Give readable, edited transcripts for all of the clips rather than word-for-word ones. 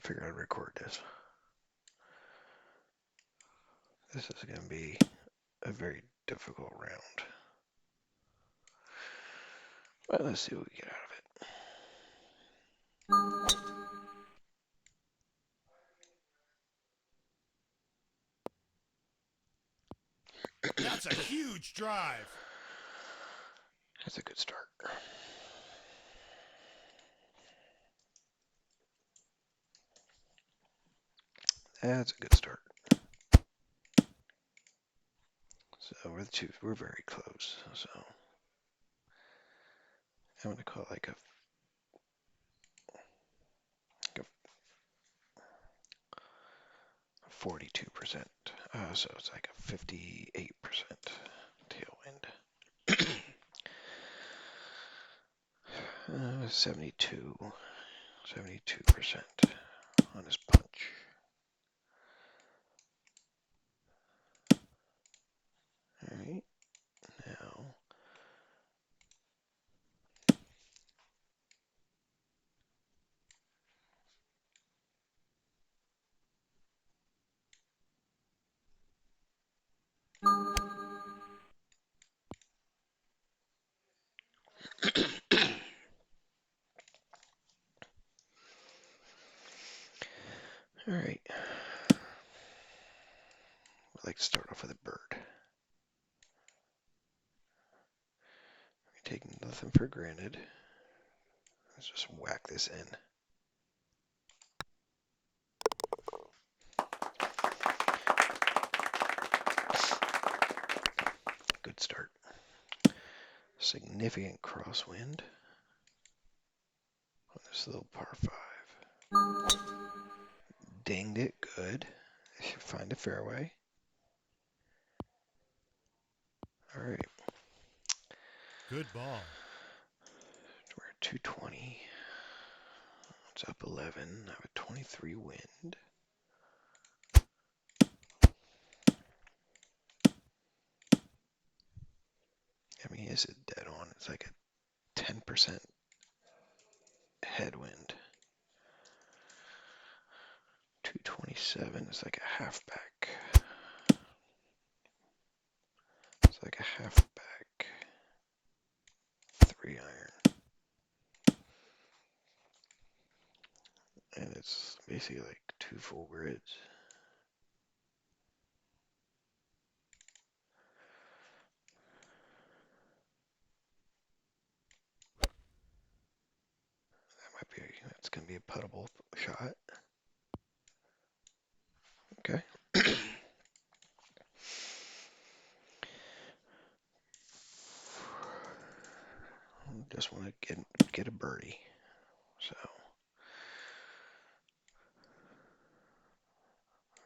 figure out how to record this. This is going to be a very difficult round. But let's see what we get out of it. That's a huge drive. That's a good start. That's a good start. So we're very close. So I'm going to call it like a 42%. So it's like a 58% tailwind. 72% on his punch. All right, now all right. I'd like to start off with a bird. We're taking nothing for granted. Let's just whack this in. Good start. Significant crosswind on this little par 5. Dinged it good. Find a fairway. All right. Good ball. We're at 220. It's up 11. I have a 23 wind. I mean, is it dead on? It's like a 10% headwind. 227 is like a halfback. It's like a halfback 3-iron. And it's basically like 2 full grids. That's going to be a puttable shot. Okay. Just want to get a birdie. So, all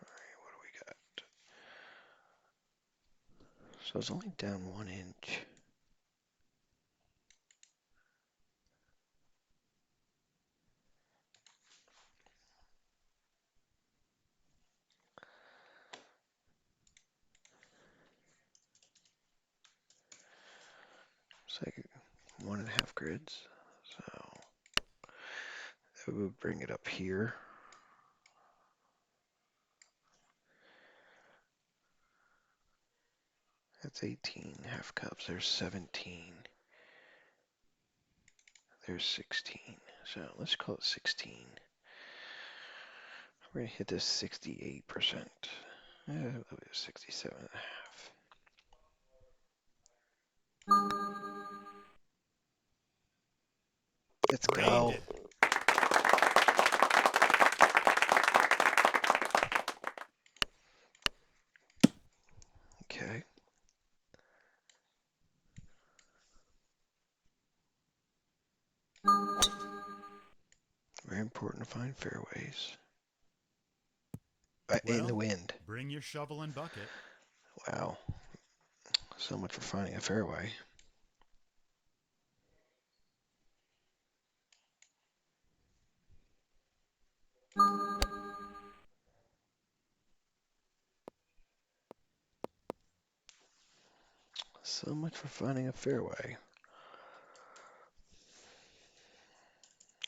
right, what do we got? So it's only down 1 inch. It's like 1.5 grids. So that would bring it up here. That's 18 half cups. There's 17. There's 16. So let's call it 16. We're going to hit this 68%. 67.5. Let's go. It. Okay. Very important to find fairways. In the wind. Bring your shovel and bucket. Wow. So much for finding a fairway. So much for finding a fairway.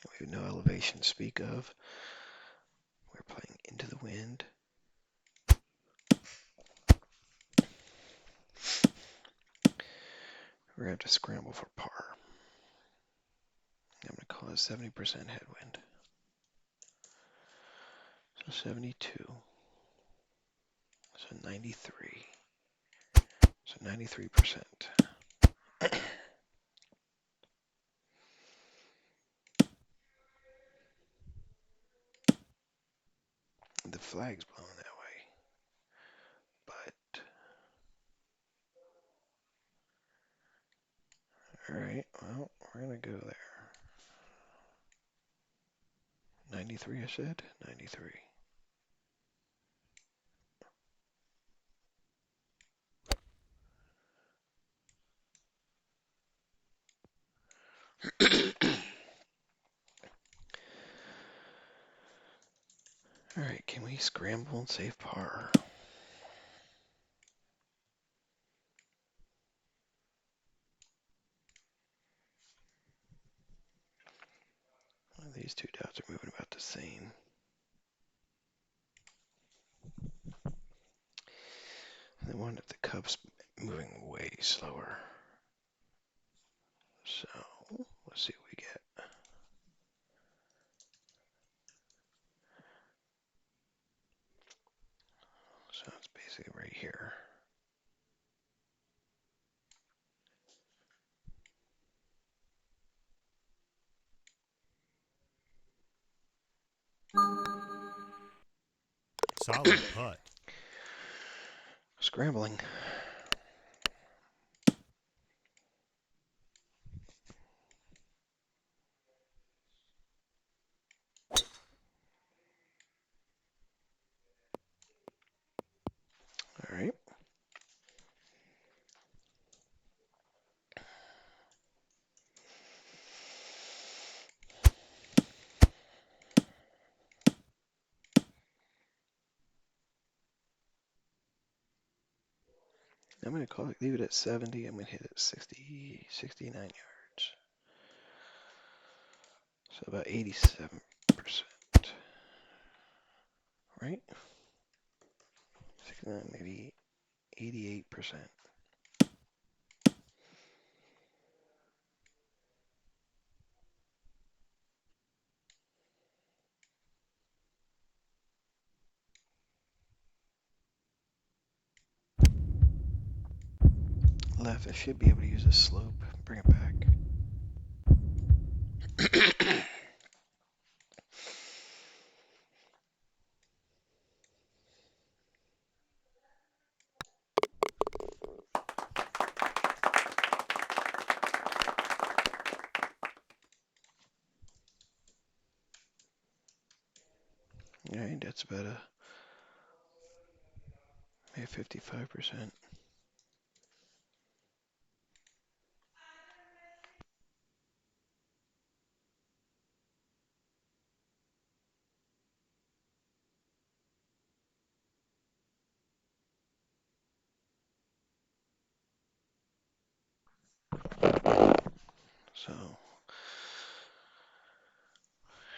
We have no elevation to speak of. into the wind. We're going to have to scramble for par. I'm going to call it 70% headwind. So 72. So 93. So 93%. The flag's blowing that way. But, alright, well, we're going to go there. 93, I said? 93. Alright, can we scramble and save par? These two dots are moving about the same. And then one of the Cubs moving way slower. So, let's see what we get. So it's basically right here. Solid putt. Scrambling. All right. I'm going to call it, leave it at 70. I'm going to hit it 60, 69 yards. So about 87%. Right? 69, maybe 88%. Left, I should be able to use a slope. Bring it back. All right, that's about maybe 55%. So,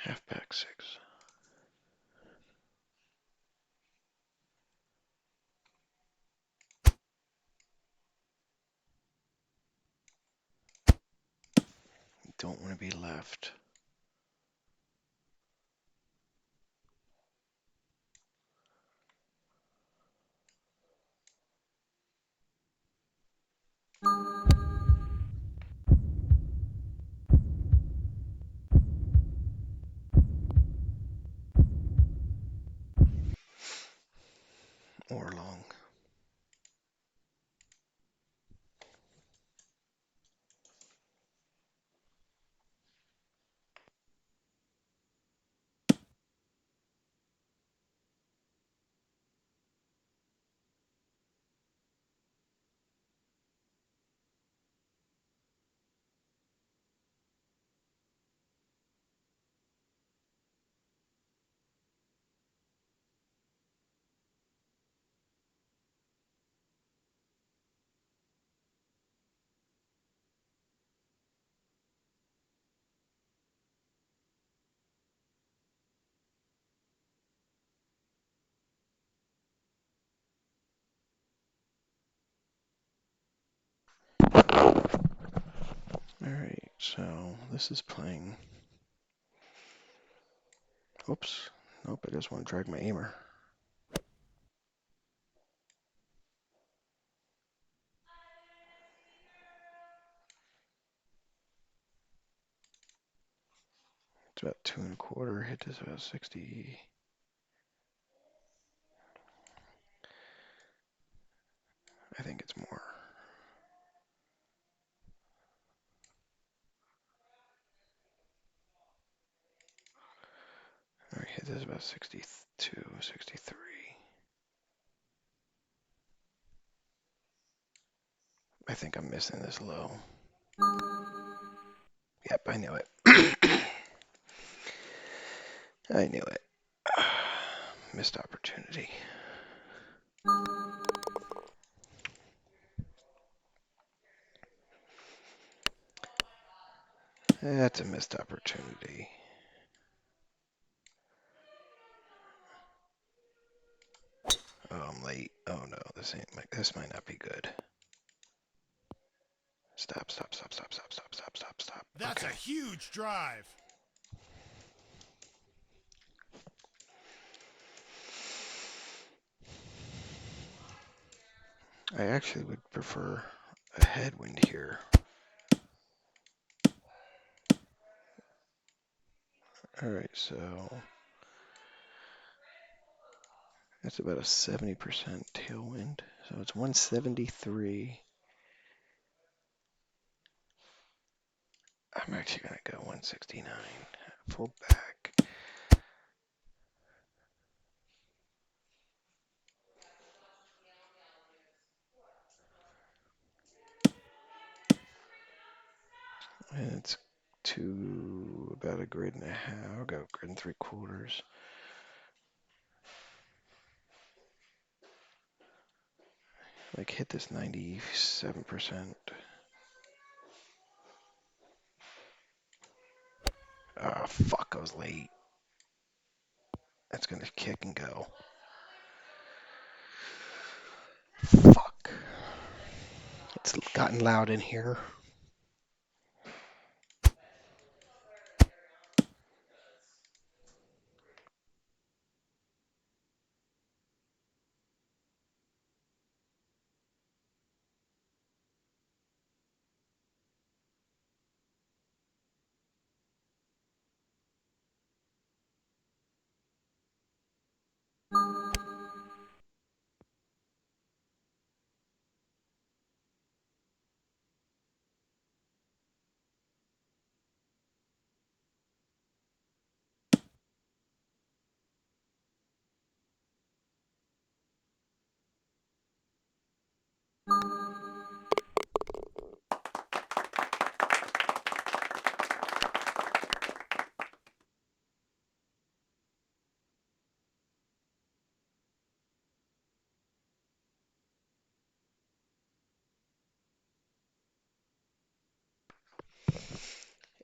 half pack 6. Don't want to be left. Or long. So this is playing. Oops. Nope, I just want to drag my aimer. It's about 2.25. Hit is about 60. I think it's more. All right, hit is about 62, 63. I think I'm missing this low. Yep, I knew it. I knew it. Missed opportunity. That's a missed opportunity. Oh, I'm late. Oh no, this might not be good. Stop, stop, stop, stop, stop, stop, stop, stop, stop. That's Okay. a huge drive. I actually would prefer a headwind here. All right, so that's about a 70% tailwind. So it's 173. I'm actually gonna go 169. Full back. And it's to about a grid and a half. I'll go grid and 3/4. Like hit this 97%. Ah, fuck, I was late. That's gonna kick and go. Fuck. It's gotten loud in here.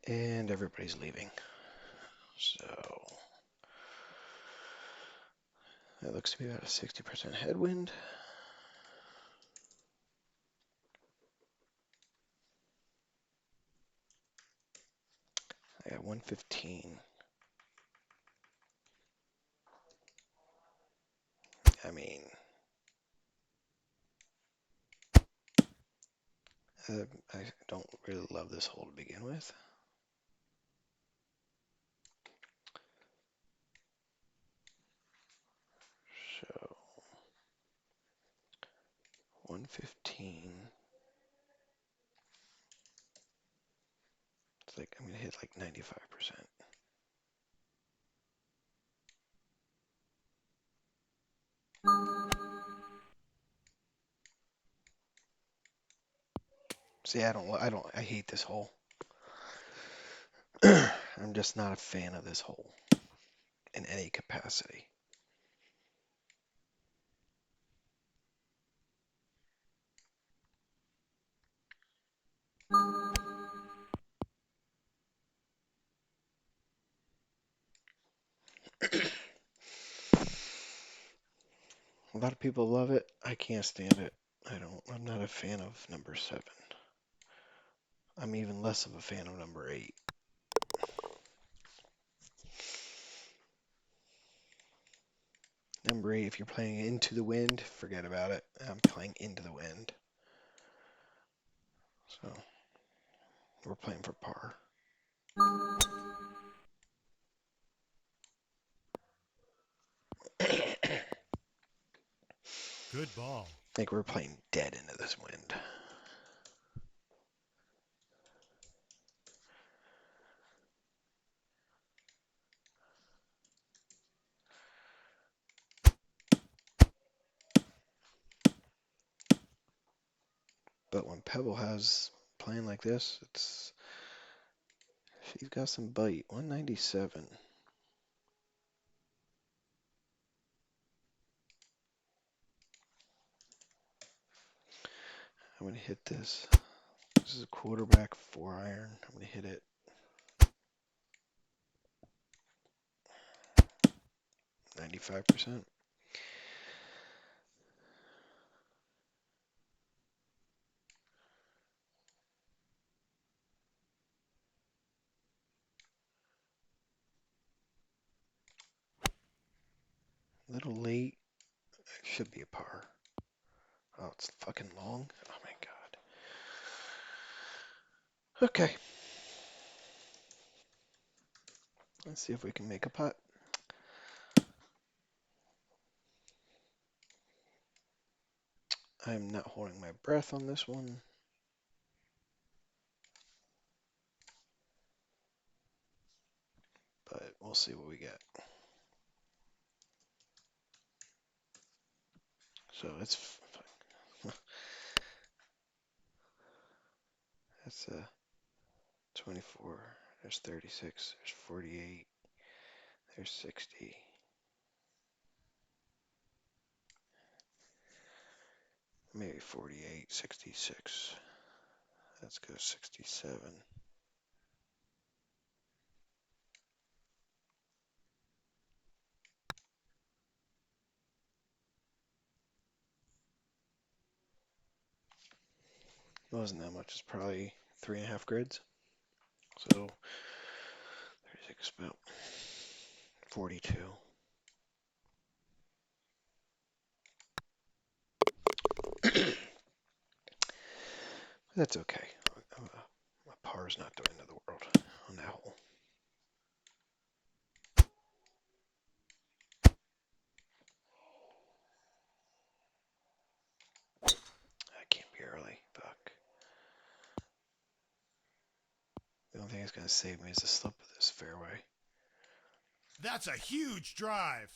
And everybody's leaving. So that looks to be about a 60% headwind. I got 115. I mean, I don't really love this hole to begin with. So 115. It's like I'm gonna hit like 95%. See, I hate this hole. I'm just not a fan of this hole in any capacity. A lot of people love it. I can't stand it. I'm not a fan of number 7. I'm even less of a fan of number 8. Number 8, if you're playing into the wind, forget about it. I'm playing into the wind. So we're playing for par. I Good ball. think we're playing dead into this wind. But when Pebble has playing like this, she's got some bite. 197. I'm gonna hit this. This is a quarterback 4-iron. I'm gonna hit it 95%. Little late. Should be a par. Oh, it's fucking long. Oh my god. Okay. Let's see if we can make a putt. I'm not holding my breath on this one. But we'll see what we get. So it's that's 24. There's 36. There's 48. There's 60. Maybe 48, 66. Let's go 67. It wasn't that much. It's probably 3.5 grids. So 36, about 42. That's okay. My par is not the end of the world on that hole. I can't be early. Fuck. The only thing that's going to save me is the slope of this fairway. That's a huge drive.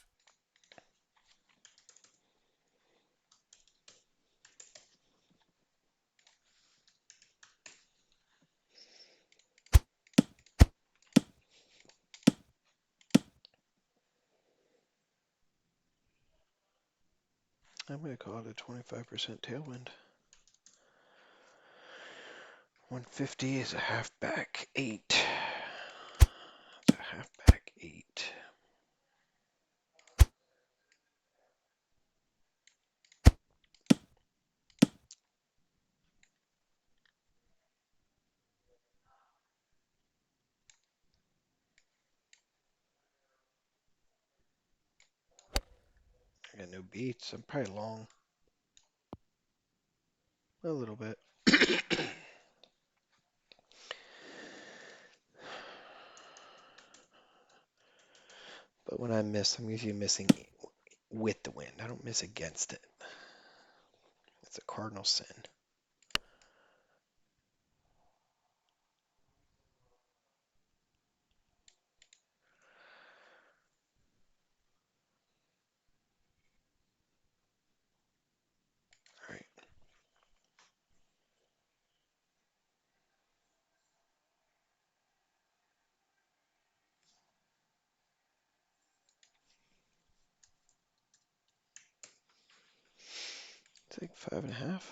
I'm going to call it a 25% tailwind. 150 is a half back 8. It's a half back 8. I got no beats. I'm probably long. A little bit. But when I miss, I'm usually missing with the wind. I don't miss against it. It's a cardinal sin. All right. Take 5.5.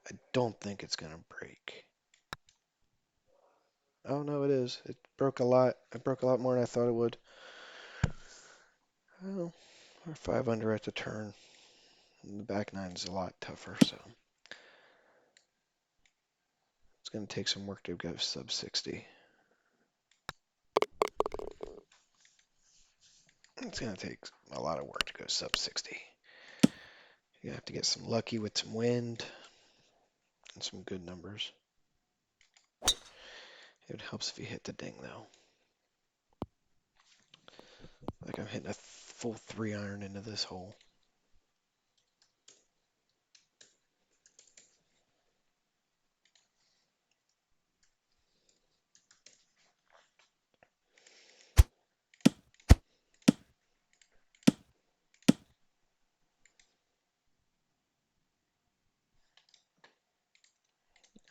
I don't think it's gonna break. Oh no, it is. It broke a lot. It broke a lot more than I thought it would. Well, we're 5 under at the turn. And the back nine is a lot tougher, so it's going to take some work to go sub 60. It's going to take a lot of work to go sub 60. You have to get some lucky with some wind and some good numbers. It helps if you hit the ding, though. Like I'm hitting a full 3-iron into this hole.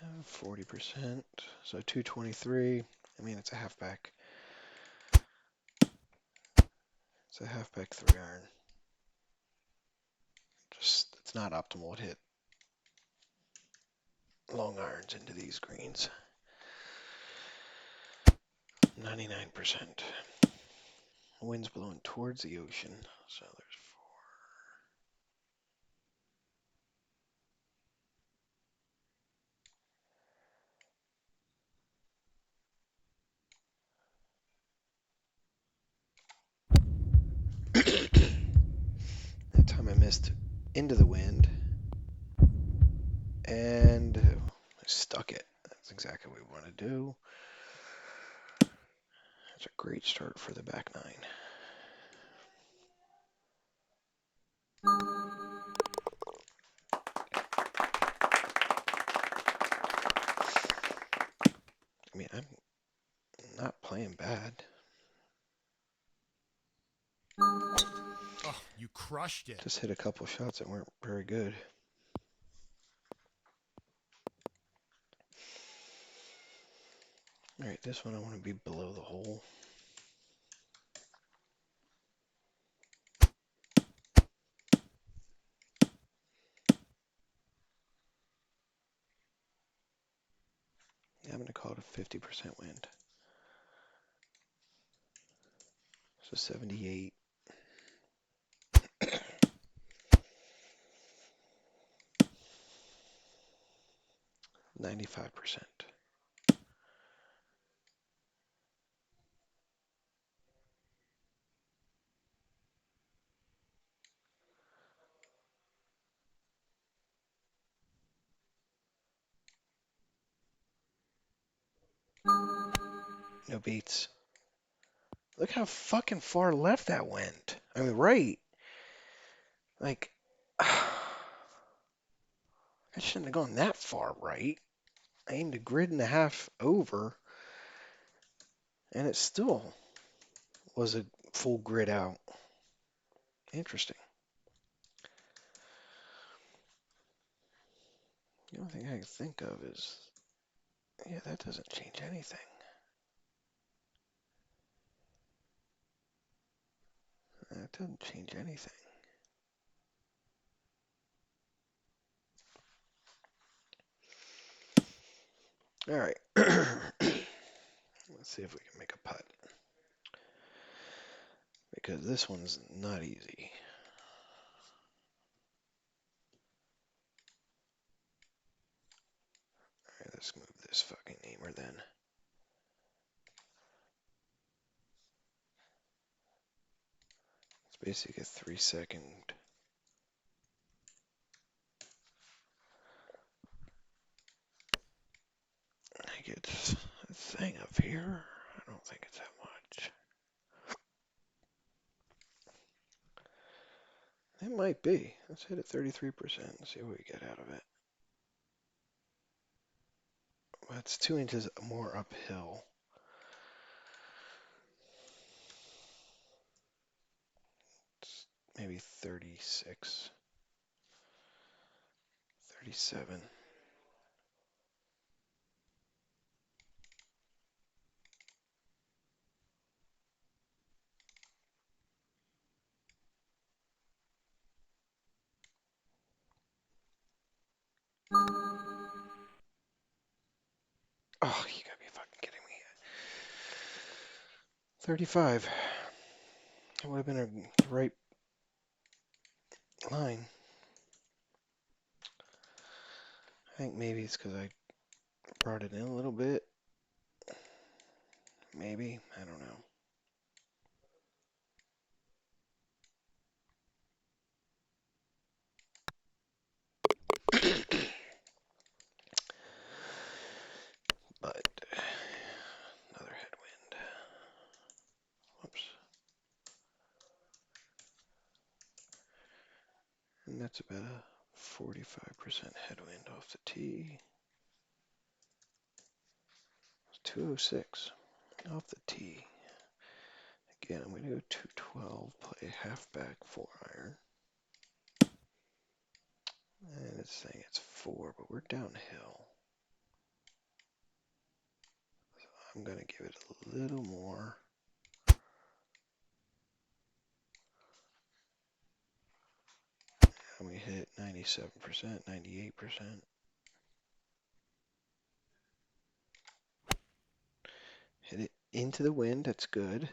Uh, 40%, so 223. I mean, it's a halfback. It's a halfback 3-iron. Just, it's not optimal to hit long irons into these greens. 99%. The wind's blowing towards the ocean, so there's 4. That time I missed into the wind and I stuck it. That's exactly what we want to do. That's a great start for the back nine. I mean, I'm not playing bad. Oh, you crushed it. Just hit a couple shots that weren't very good. All right, this one I want to be below the hole. I'm going to call it a 50% wind. So 78. 95%. No beats. Look how fucking far left that went. I mean, right. Like, I shouldn't have gone that far right. I aimed a grid and a half over, and it still was a full grid out. Interesting. The only thing I can think of is, yeah, that doesn't change anything. That doesn't change anything. All right. Let's see if we can make a putt. Because this one's not easy. All right, let's move this fucking namer then. It's basically a 3-second. I get a thing up here. I don't think it's that much. It might be. Let's hit it 33% and see what we get out of it. Well, it's 2 inches more uphill. It's maybe 36, 37. Oh, you gotta be fucking kidding me. 35. It would have been the right line. I think maybe it's because I brought it in a little bit. Maybe. I don't know. But another headwind. Whoops. And that's about a 45% headwind off the tee. 206 off the tee. Again, I'm going to go 212, play a halfback 4-iron. And it's saying it's 4, but we're downhill. So I'm going to give it a little more. And we hit 97%, 98%. Hit it into the wind, that's good.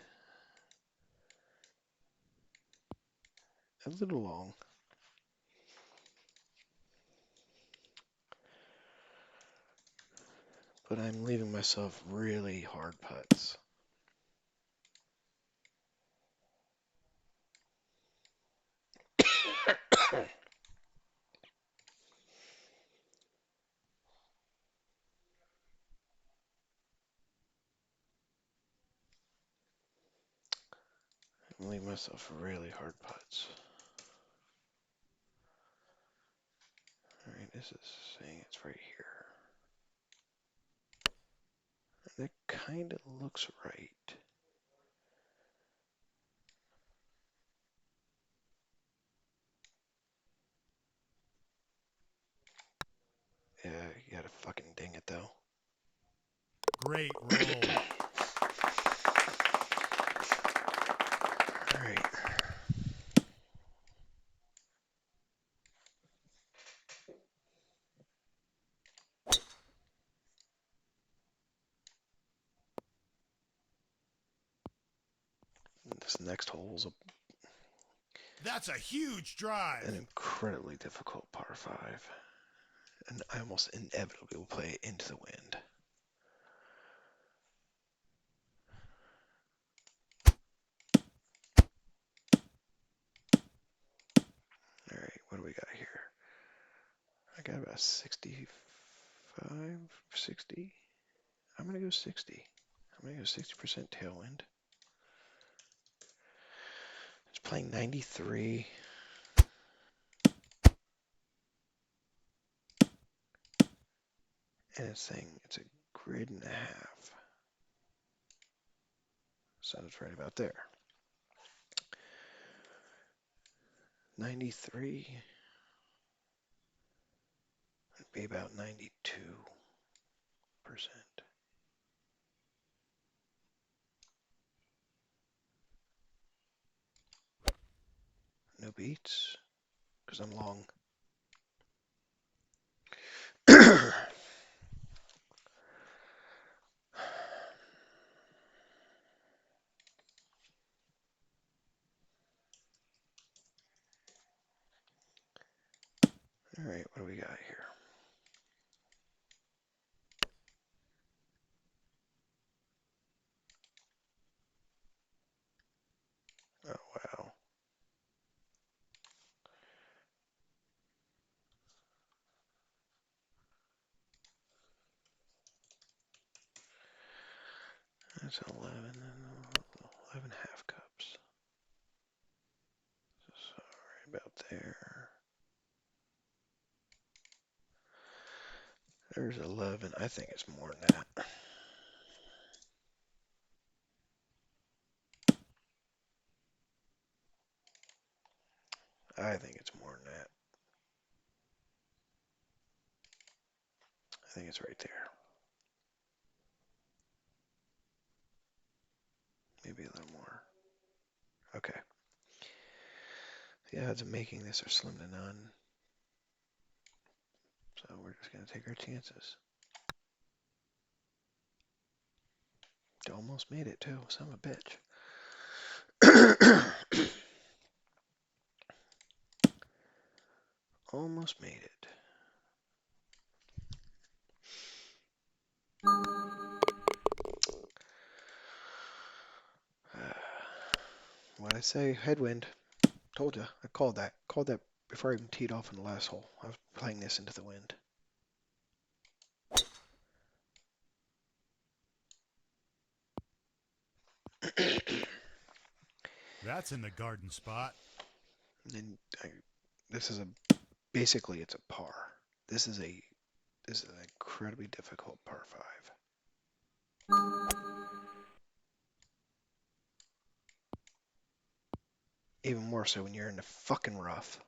A little long. But I'm leaving myself really hard putts. I'm leaving myself really hard putts. Alright, this is saying it's right here. And it kind of looks right. Yeah, you gotta fucking ding it though. Great roll. Alright. This next hole is That's a huge drive. an incredibly difficult par 5. And I almost inevitably will play it into the wind. Alright, what do we got here? I got about 65, 60. I'm gonna go 60. I'm gonna go 60% tailwind. It's playing 93. And it's saying it's a grid and a half. So it's right about there. 93 would be about 92%. No beats, because I'm long. All right, what do we got here? Oh, wow. That's 11 and 11 half cups. So right about there. There's 11. I think it's more than that. I think it's more than that. I think it's right there. Maybe a little more. Okay. The odds of making this are slim to none. So we're just going to take our chances. Almost made it too, son of a bitch. Almost made it. What'd I say? Headwind. Told ya. I called that. Called that before I even teed off in the last hole. I was playing this into the wind. That's in the garden spot. And this is basically it's a par. This is an incredibly difficult par five. Even more so when you're in the fucking rough.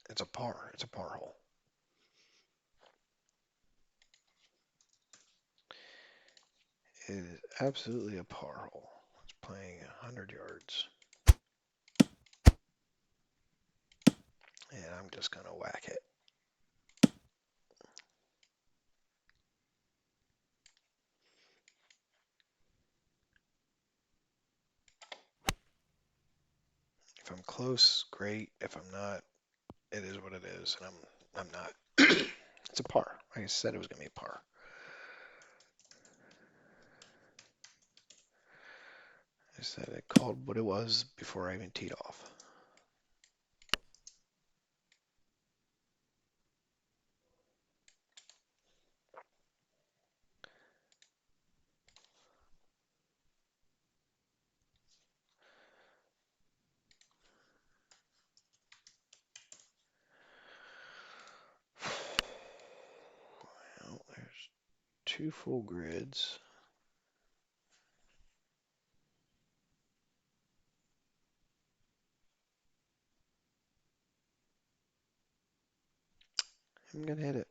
It's a par. It's a par hole. It is absolutely a par hole. It's playing 100 yards. And I'm just going to whack it. If I'm close, great. If I'm not, it is what it is. And I'm not. It's a par. Like I said, it was going to be a par. I said it called what it was before I even teed off. Well, there's two full grids. I'm going to hit it.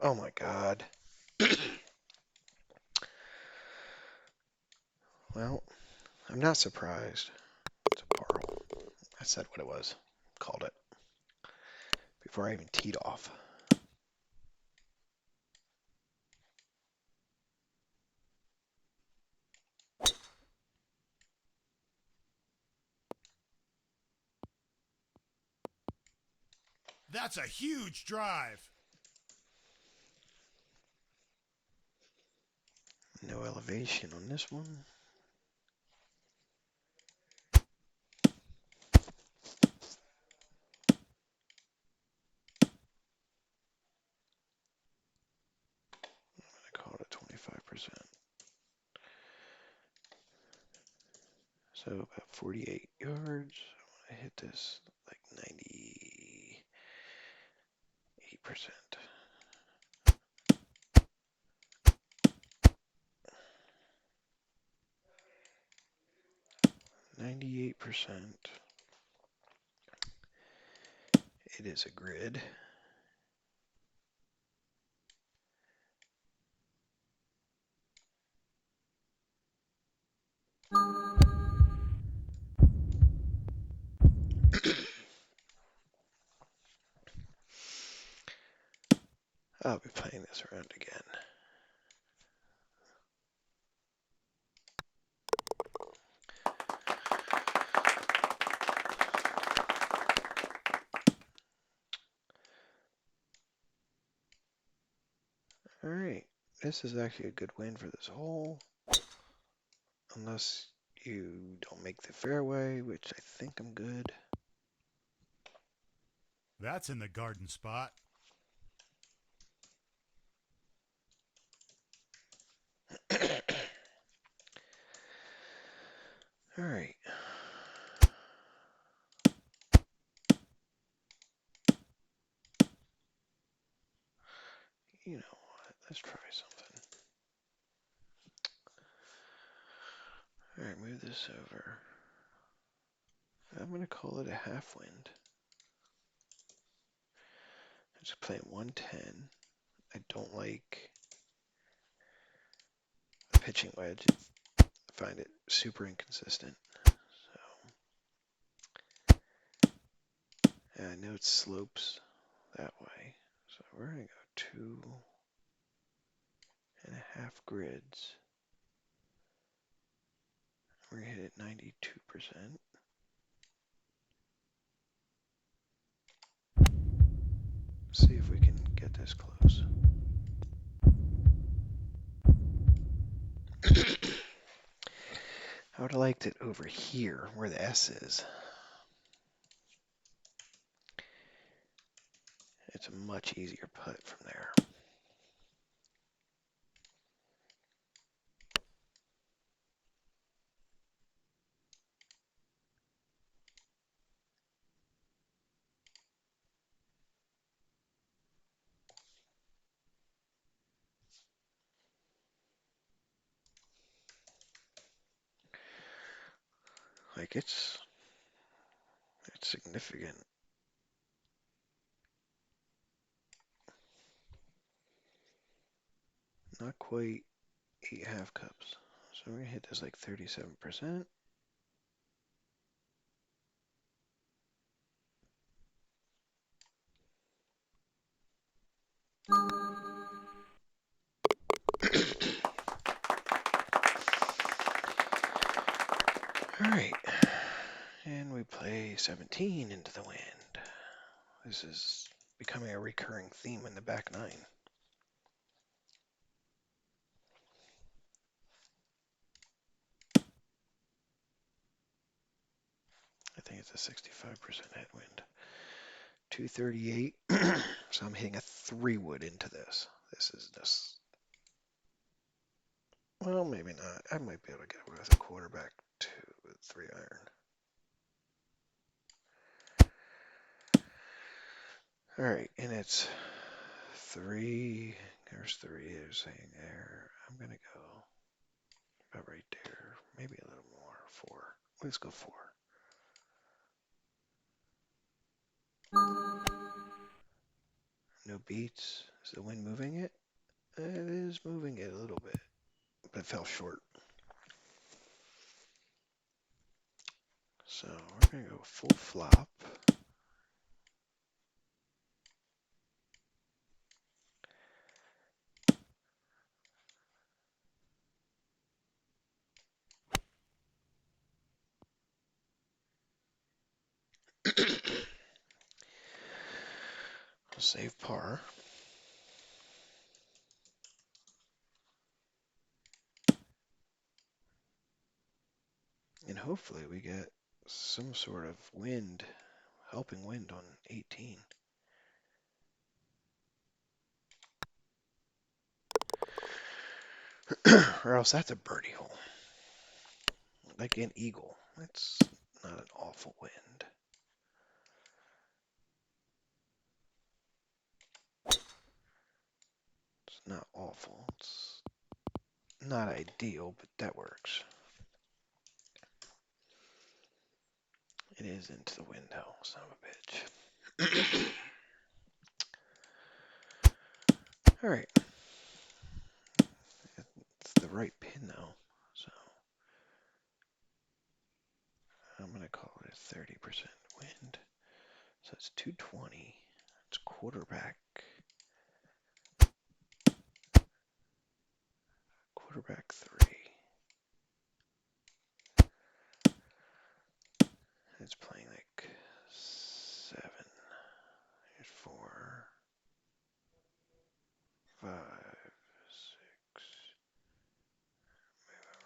Oh my God. Well, I'm not surprised. It's a par hole. I said what it was. Called it. Before I even teed off. That's a huge drive. No elevation on this one. I called it 25%. So about 48 yards. I hit this like 98%. 98%. It is a grid. I'll be playing this around again. All right, this is actually a good win for this hole. Unless you don't make the fairway, which I think I'm good. That's in the garden spot. All right. You know what? Let's try something. All right, move this over. I'm going to call it a half wind. I'm just playing 110. I don't like the pitching wedge. find it super inconsistent. And I know it slopes that way. So we're going to go 2.5 grids. We're going to hit it 92%. See if we can get this close. I would have liked it over here where the S is. It's a much easier putt from there. Like it's significant. Not quite 8.5 cups. So we're gonna hit this like 37%. All right, and we play 17 into the wind. This is becoming a recurring theme in the back nine. I think it's a 65% headwind. 238. So I'm hitting a 3-wood into this. This is just, well, maybe not. I might be able to get away with a quarterback 3-iron. All right, and it's 3. There's 3. There's saying there. I'm gonna go about right there. Maybe a little more. 4. Let's go 4. No beats. Is the wind moving it? It is moving it a little bit, but it fell short. So we're gonna go full flop. We'll save par. And hopefully we get some sort of wind, helping wind on 18. Or else that's a birdie hole. Like an eagle. That's not an awful wind. It's not awful. It's not ideal, but that works. It is into the window, son of a bitch. All right. It's the right pin though, so I'm gonna call it a 30% wind. So it's 220. It's quarterback 3. It's playing like 7. Here's 4, 5, 6.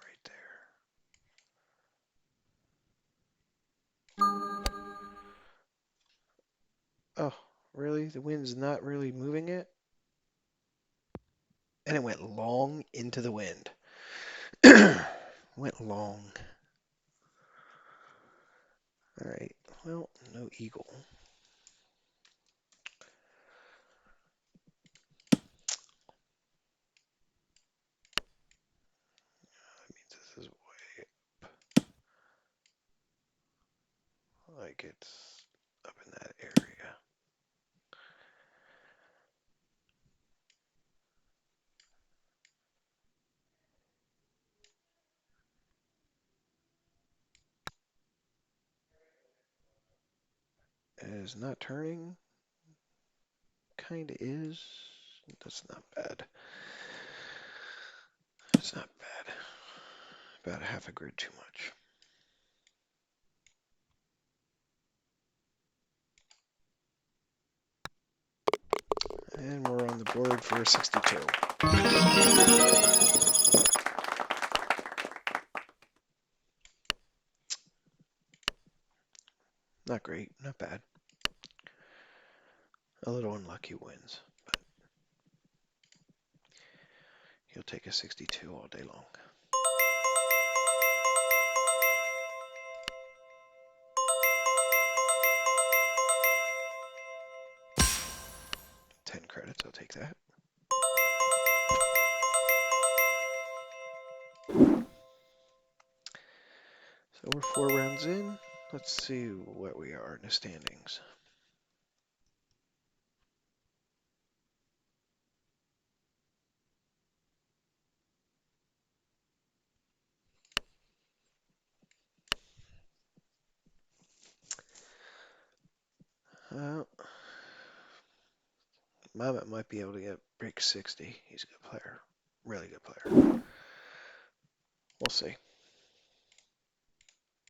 Right there. Oh, really? The wind's not really moving it? And it went long into the wind. Went long. All right. Well, no eagle. That means this is way like it's up in that area. is not turning. Kinda is. That's not bad. It's not bad. About a half a grid too much. And we're on the board for 62. Not great, not bad. A little unlucky wins, but he'll take a 62 all day long. $10, I'll take that. So we're 4 rounds in. Let's see what we are in the standings. Mamet might be able to break 60. He's a good player. Really good player. We'll see.